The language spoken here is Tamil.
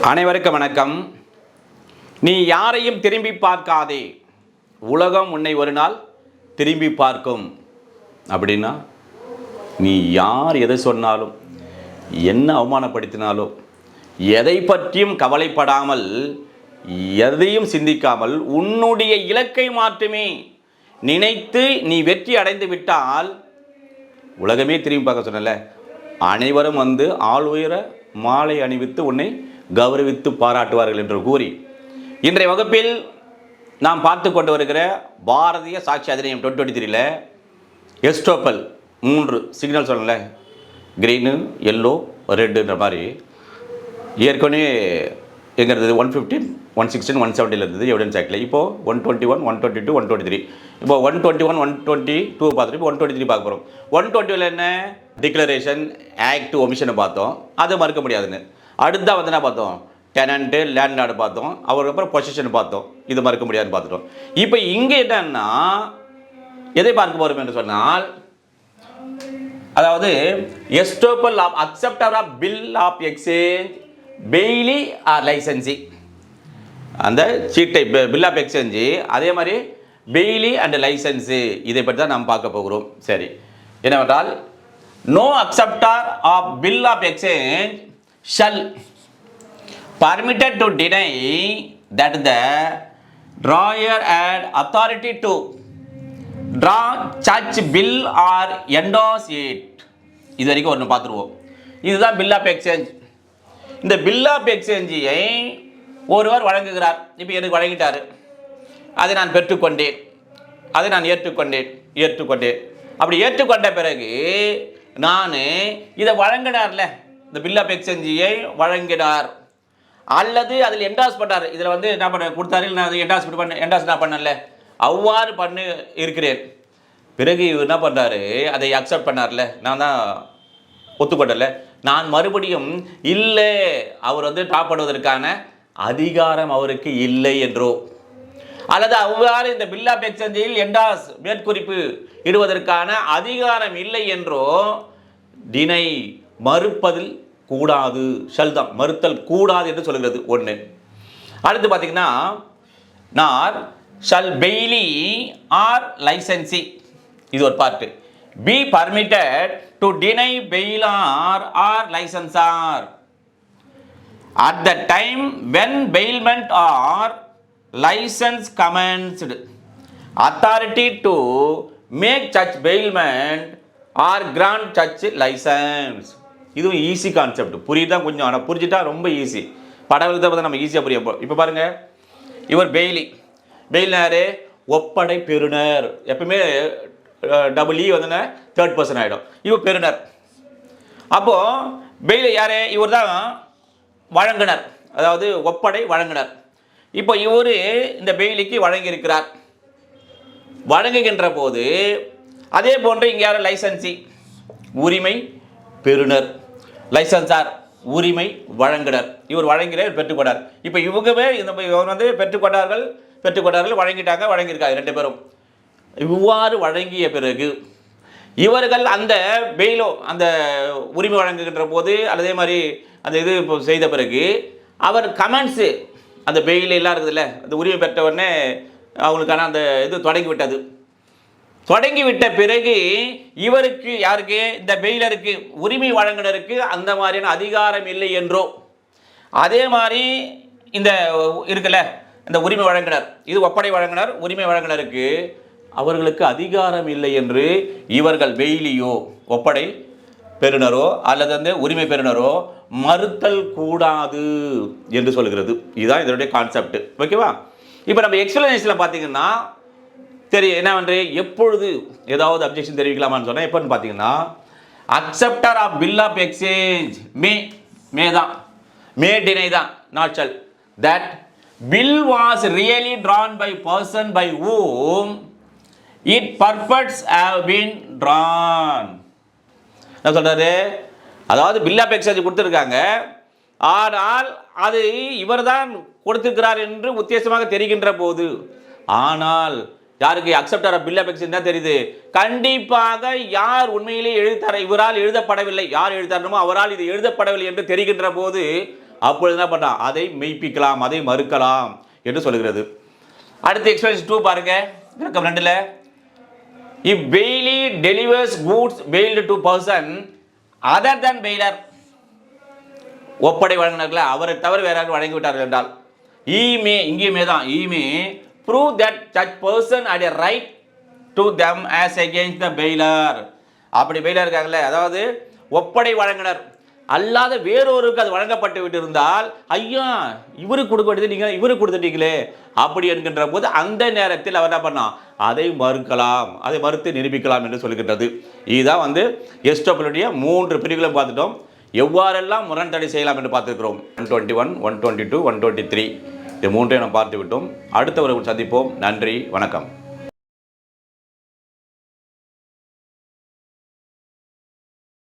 அனைவருக்கும் வணக்கம். நீ யாரையும் திரும்பி பார்க்காதே, உலகம் உன்னை ஒரு நாள் திரும்பி பார்க்கும். அப்படின்னா நீ யார் எதை சொன்னாலும், என்ன அவமானப்படுத்தினாலும், எதை பற்றியும் கவலைப்படாமல், எதையும் சிந்திக்காமல் உன்னுடைய இலக்கை மாற்றுமே நினைத்து நீ வெற்றி அடைந்து விட்டால் உலகமே திரும்பி பார்க்க சொன்னல, அனைவரும் வந்து ஆள் உயர மாலை அணிவித்து உன்னை கௌரவித்து பாராட்டுவார்கள் என்று கூறி இன்றைய வகுப்பில் நாம் பார்த்து கொண்டு வருகிற பாரதிய சாட்சி அதிநியம் 2023 எஸ்டோப்பல் 3 சிக்னல் சொல்லல, க்ரீனு, எல்லோ, ரெட்டுன்ற மாதிரி ஏற்கனவே எங்கே இருந்தது 115, 116, 170 இருந்தது எவிடன்ஸ் ஆக்டில். இப்போது 121, 122, 123. இப்போ 121, 122 பார்த்துட்டு இப்போ 123 பார்க்க போகிறோம். 120 என்ன டிக்ளரேஷன் ஆக்ட் ஒமிஷனை பார்த்தோம், அதை மறுக்க முடியாதுன்னு. அடுத்ததாக வந்து என்ன பார்த்தோம், டெனண்ட்டு லேண்ட்லார்டு பார்த்தோம், அவருக்கு அப்புறம் பொசிஷன் பார்த்தோம், இது மறுக்க முடியாதுன்னு பார்த்துட்டோம். இப்போ இங்கே என்னன்னா எதை பார்க்க போகிறோம் என்று சொன்னால், அதாவது estoppel of acceptor of bill of exchange bailee or licensee. அந்த சீட்டை பில் ஆஃப் எக்ஸ்சேஞ்சு, அதே மாதிரி பெய்லி அண்ட் லைசன்ஸு, இதை பற்றி தான் நாம் பார்க்க போகிறோம். சரி, என்னவென்றால் no acceptor of bill of exchange shall permitted to deny that the drawer had authority to draw such bill or endorse it. இது வரைக்கும் ஒன்று பார்த்துருவோம். இதுதான் பில் ஆஃப் எக்ஸ்சேஞ்ச். இந்த பில் ஆஃப் எக்ஸ்சேஞ்சை ஒருவர் வழங்குகிறார். இப்போ எனக்கு வழங்கிட்டார், அதை நான் பெற்றுக்கொண்டேன், அதை நான் ஏற்றுக்கொண்டேன். அப்படி ஏற்றுக்கொண்ட பிறகு நான் இதை வழங்கினார்ல, இந்த பில் ஆஃப் எக்ஸ்சேஞ்சியை வழங்கினார் அல்லது அதில் என்டாஸ் பண்ணார். இதில் வந்து என்ன பண்ண கொடுத்தாரு, நான் அதை என்டாஸ் நான் பண்ணல, அவ்வாறு பண்ணி இருக்கிறேன். பிறகு இவர் என்ன பண்ணுறாரு, அதை அக்செப்ட் பண்ணார்ல, நான் தான் ஒத்துக்கொண்டல, நான் மறுபடியும் இல்லை, அவர் வந்து டாப் பண்ணுவதற்கான அதிகாரம் அவருக்கு இல்லை என்றோ, அல்லது அவ்வாறு இந்த பில் ஆஃப் எக்ஸ்சேஞ்சில் என்டாஸ் மேற்குறிப்பு இடுவதற்கான அதிகாரம் இல்லை என்றோ டினை மறுப்பதில் கூடாது, ஷல்தான் மறுத்தல் கூடாது என்று சொல்கிறது ஒன்று. அடுத்து பார்த்தீங்கன்னா நார் ஷல் பெய்லி ஆர் லைசன்சி, இது ஒரு பார்ட்டு. பி பர்மிட்டட் டு டினை bail or licence or at the time when bailment or license commenced, authority to make such bailment or grant such license. இதுவும் ஈஸி கான்செப்ட், புரியுதா கொஞ்சம், ஆனால் புரிஞ்சுட்டா ரொம்ப ஈஸி. படவெழுத பார்த்தா நம்ம ஈஸியாக புரியும். இப்போ பாருங்கள், இவர் பெயில் யார், ஒப்படை பெறுநர். எப்பவுமே டபுள் இ வந்து தேர்ட் பர்சன் ஆகிடும். இவர் பெறுநர். அப்போது பெயில் யார், இவர் தான் வழங்குனர், அதாவது ஒப்படை வழங்குனர். இப்போ இவர் இந்த பெயிலுக்கு வழங்கியிருக்கிறார். வழங்குகின்ற போது அதே போன்று இங்கே யார், லைசன்சி உரிமை பெறுநர், லைசன்சார் உரிமை வழங்குனர். இவர் வழங்கிறார், பெற்றுக்கொண்டார். இப்போ இவங்கவே இவர் வந்து பெற்றுக்கொண்டார்கள், வழங்கியிருக்காங்க ரெண்டு பேரும். இவ்வாறு வழங்கிய பிறகு இவர்கள் அந்த பெயிலோ அந்த உரிமை வழங்குகின்ற போது அதே மாதிரி அந்த இது இப்போ செய்த பிறகு அவர் கமெண்ட்ஸு, அந்த பெயில் எல்லாம் இருக்குதுல்ல, அந்த உரிமை பெற்ற உடனே அவங்களுக்கான அந்த இது தொடங்கிவிட்ட பிறகு இவருக்கு, யாருக்கு, இந்த பெயிலருக்கு உரிமை வழங்குனருக்கு அந்த மாதிரியான அதிகாரம் இல்லை என்றோ, அதே மாதிரி இந்த இருக்குல்ல இந்த உரிமை வழங்குனர், இது ஒப்படை வழங்குனர், உரிமை வழங்குனருக்கு அவர்களுக்கு அதிகாரம் இல்லை என்று இவர்கள் பெயிலியோ ஒப்படை பெறுநரோ அல்லது வந்து உரிமை பெறுநரோ மறுத்தல் கூடாது என்று சொல்கிறது. இதுதான் இதனுடைய கான்செப்ட். ஓகேவா? இப்போ நம்ம எக்ஸ்பிளனேஷனில் பார்த்தீங்கன்னா தெரியும் என்னவென்று, எப்பொழுது ஏதாவது அப்ஜெக்ஷன் தெரிவிக்கலாமான்னு சொன்னால் எப்போன்னு பார்த்தீங்கன்னா, acceptor of bill of exchange may deny தான், not shall, that bill was really drawn by person by whom it purports have been drawn. என்ன சொல்றாரு, அதாவது பில் ஆஃப் எக்ஸ்சேஞ்ச் கொடுத்துருக்காங்க, ஆனால் அது இவர் தான் கொடுத்திருக்கிறார் என்று உத்தேசமாக தெரிகின்ற போது, ஆனால் யாருக்கு, acceptor of bill of exchange தான் தெரியுது, கண்டிப்பாக யார் உண்மையிலே எழுத்தார், இவரால் எழுதப்படவில்லை, யார் எழுத்தாரணுமோ அவரால் இது எழுதப்படவில்லை என்று தெரிகின்ற போது அப்பொழுது என்ன பண்ணலாம், அதை மெய்ப்பிக்கலாம், அதை மறுக்கலாம் என்று சொல்கிறது. அடுத்து எக்ஸ்பிரஷன் 2 பாருங்க, விளக்கம் 2ல, if bailey delivers goods bailed to person other than bailer, ஒப்படை வழங்கினார்கள அவரை தவிர வேற யாரும் வழங்கி விட்டார்கள் என்றால், ஈமே இங்கேயுமே தான், ஈமே prove that such person had a right to them as against the bailer. அப்படி பெயிலர் இருக்காங்கல்ல, அதாவது ஒப்படை வழங்கினர் அல்லாத வேறொருக்கு அது வழங்கப்பட்டு விட்டு இருந்தால், ஐயா இவருக்கு கொடுக்க வேண்டியது நீங்க இவருக்கு கொடுத்துட்டீங்களே அப்படி என்கின்ற போது அந்த நேரத்தில் அவர் என்ன பண்ணலாம், அதை மறுக்கலாம், அதை மறுத்து நிரூபிக்கலாம் என்று சொல்கின்றது. இதுதான் வந்து எஸ்டோபிளுடைய 3 பிரிவுகளும் பார்த்துட்டோம். எவ்வாறெல்லாம் முரண்தடை செய்யலாம் என்று பார்த்துருக்கிறோம். 121, 122, 123 இது 3ஐயும் நாம் பார்த்து விட்டோம். அடுத்த ஒரு சந்திப்போம். நன்றி, வணக்கம்.